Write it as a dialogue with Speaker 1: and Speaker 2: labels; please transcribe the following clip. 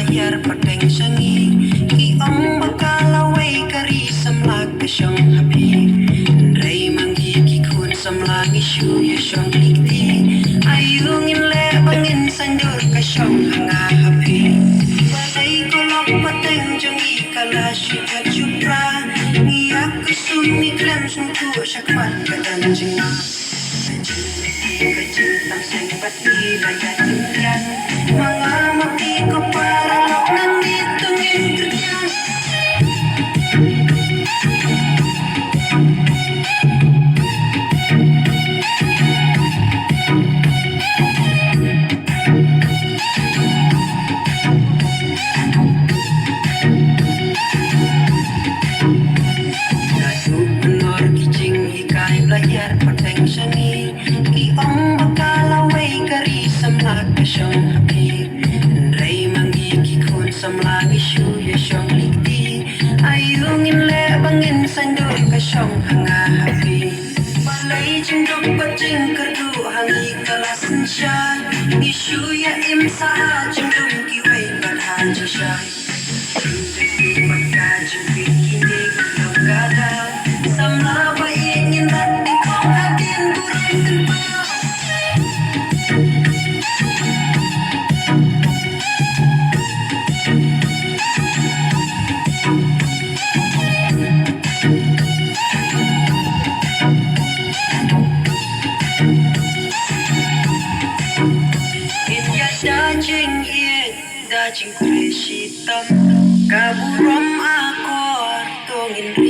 Speaker 1: blayar padeng sangi ki ong bakalaway kari samlag kasyong habi ray manggi ki kun samlag isyu yasyong likti ayungin le bangin sandur kasyong hanga habi balay kolok padeng jangi kala syuka chupra ngiyak kusum ni klem sungku syakwan kadan jenga kacintang sang pati layat jumpian mga mati ko para lok nanditungin kerjaan Nasuk menor kijing ikai belajar padeng sangi ki ong bakalaway kari samlag kasyong habi ray manggi ki kun samlag isyu yasyong likti ayungin le bangin sandur kasyong hanga habi balay jendok bajing kerdu hangi kalasan syah isyu ya im saha jendum ki way badhaji syah Pagkajeng pikinig ng gada Samla ba ingin natin kong atin Buray pa Inya dajing ien Dajing kulit hitam Kaburam akor Tungin